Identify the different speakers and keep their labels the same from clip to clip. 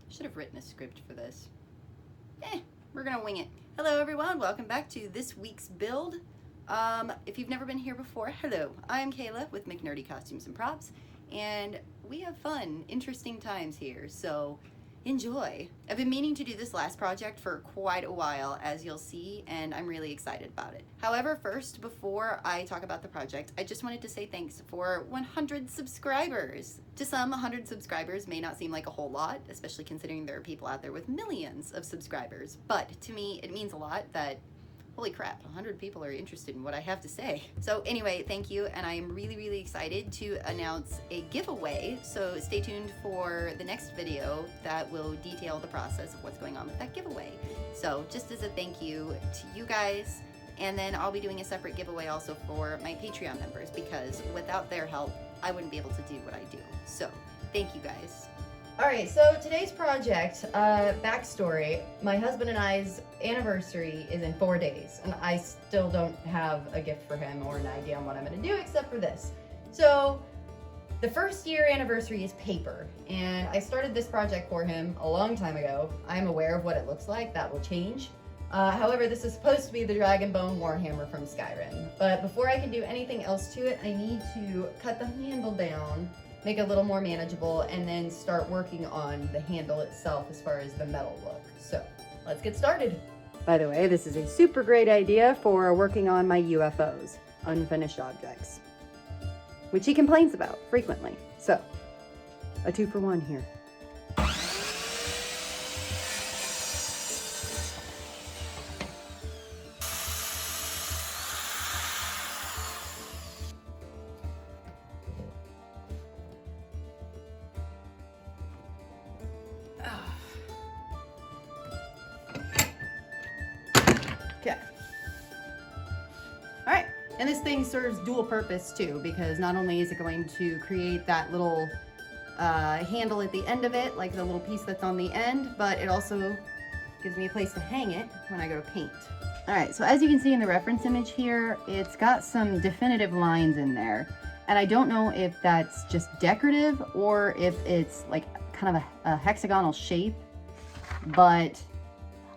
Speaker 1: Should have written a script for this. We're gonna wing it. Hello everyone, welcome back to this week's build. If you've never been here before, hello. I'm Kayla with McNerdy Costumes and Props, and we have fun, interesting times here, so enjoy. I've been meaning to do this last project for quite a while, as you'll see, and I'm really excited about it. However, first, before I talk about the project, I just wanted to say thanks for 100 subscribers. To some, 100 subscribers may not seem like a whole lot, especially considering there are people out there with millions of subscribers, but to me, it means a lot that holy crap, 100 people are interested in what I have to say. So anyway, thank you, and I'm really excited to announce a giveaway, so stay tuned for the next video that will detail the process of what's going on with that giveaway. So just as a thank you to you guys, and then I'll be doing a separate giveaway also for my Patreon members, because without their help, I wouldn't be able to do what I do. So thank you guys. All right, so today's project, backstory, my husband and I's anniversary is in 4 days, and I still don't have a gift for him or an idea on what I'm gonna do except for this. So the first year anniversary is paper, and I started this project for him a long time ago. I'm aware of what it looks like, that will change. However, this is supposed to be the Dragonbone Warhammer from Skyrim, but before I can do anything else to it, I need to cut the handle down, make it a little more manageable, and then start working on the handle itself as far as the metal look. So let's get started. By the way, this is a super great idea for working on my UFOs, unfinished objects, which he complains about frequently. So a 2-for-1 here. Okay. All right, and this thing serves dual purpose too, because not only is it going to create that little handle at the end of it, like the little piece that's on the end, but it also gives me a place to hang it when I go to paint. All right, so as you can see in the reference image here, it's got some definitive lines in there, and I don't know if that's just decorative or if it's like kind of a hexagonal shape, but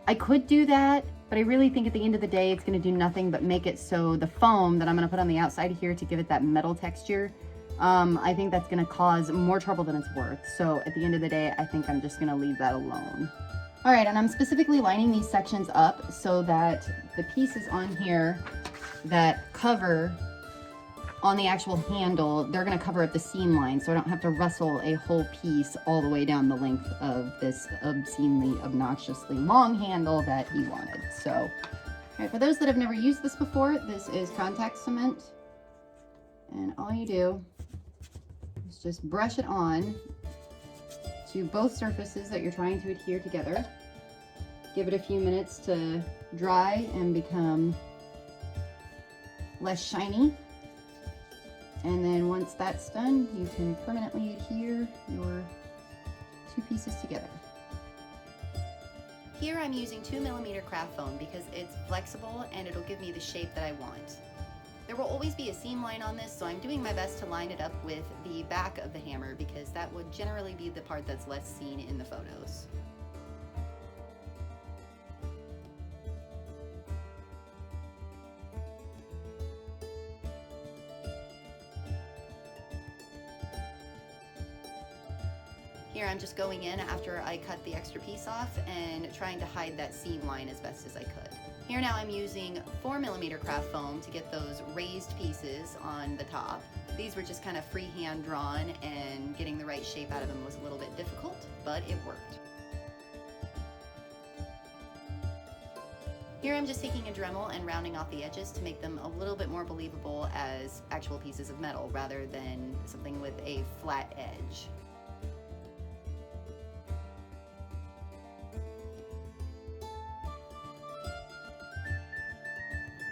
Speaker 1: I could do that. But I really think at the end of the day, it's going to do nothing but make it so the foam that I'm going to put on the outside here to give it that metal texture, I think that's going to cause more trouble than it's worth. So at the end of the day, I think I'm just going to leave that alone. All right, and I'm specifically lining these sections up so that the pieces on here that cover on the actual handle, they're going to cover up the seam line, so I don't have to wrestle a whole piece all the way down the length of this obscenely, obnoxiously long handle that he wanted. So, all right, for those that have never used this before, this is contact cement, and all you do is just brush it on to both surfaces that you're trying to adhere together. Give it a few minutes to dry and become less shiny. And then once that's done, you can permanently adhere your two pieces together. Here I'm using 2mm craft foam because it's flexible and it'll give me the shape that I want. There will always be a seam line on this, so I'm doing my best to line it up with the back of the hammer because that would generally be the part that's less seen in the photos. Here I'm just going in after I cut the extra piece off and trying to hide that seam line as best as I could. Here now I'm using 4mm craft foam to get those raised pieces on the top. These were just kind of freehand drawn, and getting the right shape out of them was a little bit difficult, but it worked. Here I'm just taking a Dremel and rounding off the edges to make them a little bit more believable as actual pieces of metal rather than something with a flat edge.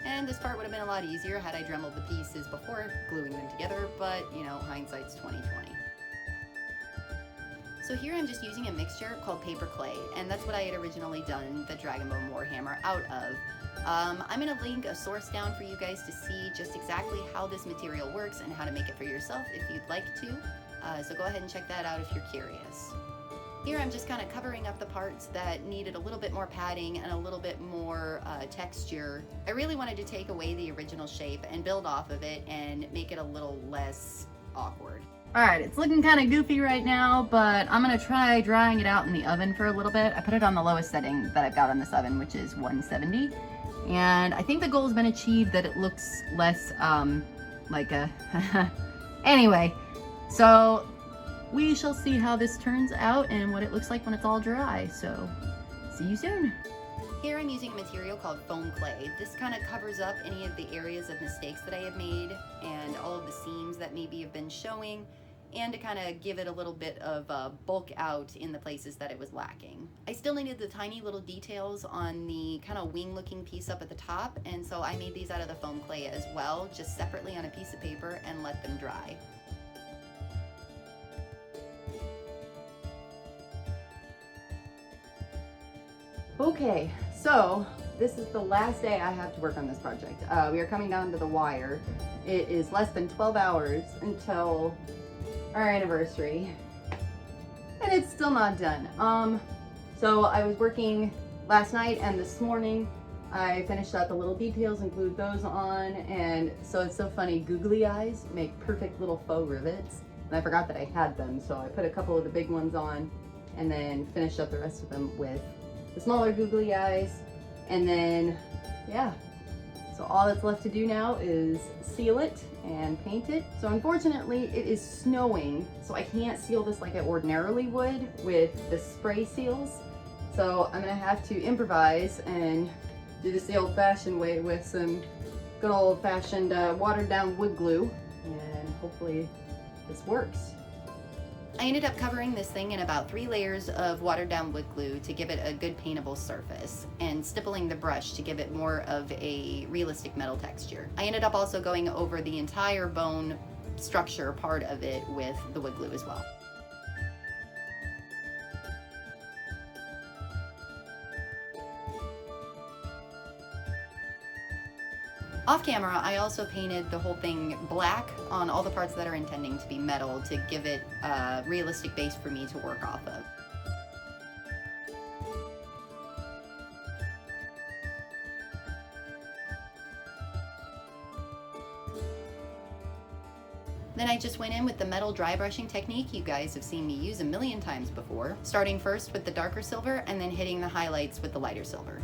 Speaker 1: And this part would have been a lot easier had I dremeled the pieces before gluing them together, but you know, hindsight's 20/20. So here I'm just using a mixture called paper clay, and that's what I had originally done the Dragonbone Warhammer out of. I'm going to link a source down for you guys to see just exactly how this material works and how to make it for yourself if you'd like to. So go ahead and check that out if you're curious. Here I'm just kind of covering up the parts that needed a little bit more padding and a little bit more texture. I really wanted to take away the original shape and build off of it and make it a little less awkward. All right, it's looking kind of goofy right now, but I'm gonna try drying it out in the oven for a little bit. I put it on the lowest setting that I've got on this oven, which is 170. And I think the goal has been achieved, that it looks less like a... Anyway, so we shall see how this turns out and what it looks like when it's all dry. So, see you soon. Here I'm using a material called foam clay. This kind of covers up any of the areas of mistakes that I have made and all of the seams that maybe have been showing, and to kind of give it a little bit of bulk out in the places that it was lacking. I still needed the tiny little details on the kind of wing looking piece up at the top, and so I made these out of the foam clay as well, just separately on a piece of paper, and let them dry. Okay, so this is the last day I have to work on this project. We are coming down to the wire. It is less than 12 hours until our anniversary, and it's still not done. So I was working last night and this morning. I finished out the little details and glued those on, and so it's so funny, googly eyes make perfect little faux rivets, and I forgot that I had them, so I put a couple of the big ones on and then finished up the rest of them with the smaller googly eyes. And then, yeah, so all that's left to do now is seal it and paint it. So unfortunately it is snowing, so I can't seal this like I ordinarily would with the spray seals. So I'm gonna have to improvise and do this the old-fashioned way with some good old-fashioned watered down wood glue, and hopefully this works. I ended up covering this thing in about 3 layers of watered down wood glue to give it a good paintable surface, and stippling the brush to give it more of a realistic metal texture. I ended up also going over the entire bone structure part of it with the wood glue as well. Off camera, I also painted the whole thing black on all the parts that are intending to be metal to give it a realistic base for me to work off of. Then I just went in with the metal dry brushing technique you guys have seen me use a million times before, starting first with the darker silver and then hitting the highlights with the lighter silver.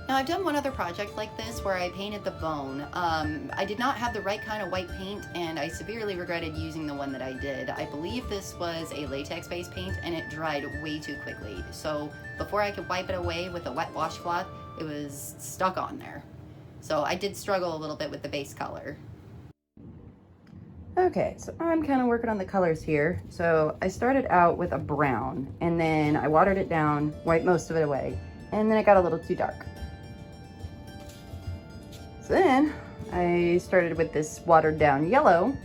Speaker 1: Now I've done one other project like this where I painted the bone. I did not have the right kind of white paint, and I severely regretted using the one that I did. I believe this was a latex-based paint and it dried way too quickly. So before I could wipe it away with a wet washcloth, it was stuck on there. So I did struggle a little bit with the base color. Okay, so I'm kind of working on the colors here. So I started out with a brown, and then I watered it down, wiped most of it away, and then it got a little too dark. Then I started with this watered down yellow.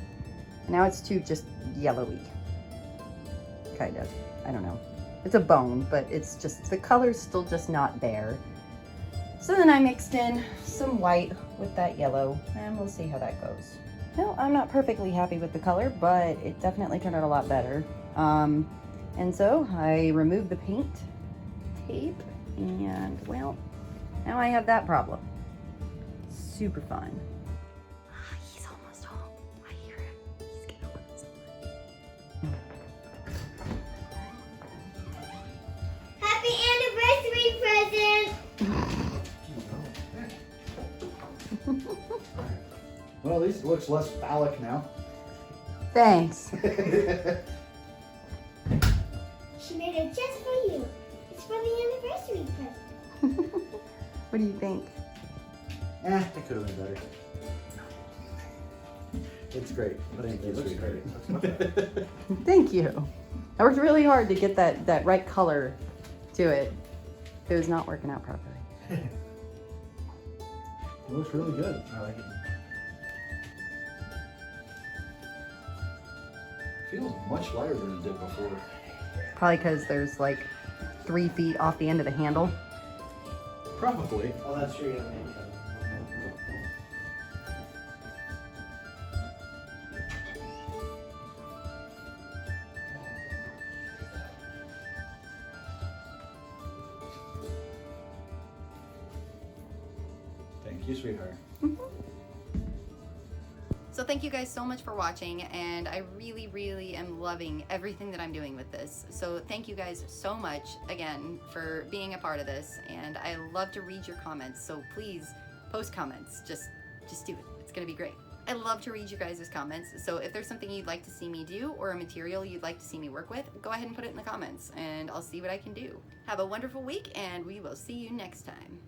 Speaker 1: Now it's too just yellowy, kind of. I don't know. It's a bone, but it's just, the color's still just not there. So then I mixed in some white with that yellow, and we'll see how that goes. Well, I'm not perfectly happy with the color, but it definitely turned out a lot better. And so I removed the paint tape, and well, now I have that problem. Super fun. He's almost home. I hear him. He's getting home somewhere.
Speaker 2: Happy anniversary present!
Speaker 3: Well, at least it looks less phallic now.
Speaker 1: Thanks.
Speaker 2: She made it just for you. It's for the anniversary present.
Speaker 1: What do you think?
Speaker 3: It could have been better. It's great. Thank you. It looks great.
Speaker 1: Thank you. I worked really hard to get that right color to it. It was not working out properly.
Speaker 3: It looks really good. I like it. Feels much lighter than it did before.
Speaker 1: Probably because there's like 3 feet off the end of the handle.
Speaker 3: Probably.
Speaker 4: Oh, that's true. Yeah.
Speaker 3: Thank you, sweetheart.
Speaker 1: So thank you guys so much for watching, and I really, really am loving everything that I'm doing with this. So thank you guys so much again for being a part of this, and I love to read your comments. So please post comments. Just do it. It's gonna be great. I love to read you guys' comments. So if there's something you'd like to see me do or a material you'd like to see me work with, go ahead and put it in the comments, and I'll see what I can do. Have a wonderful week, and we will see you next time.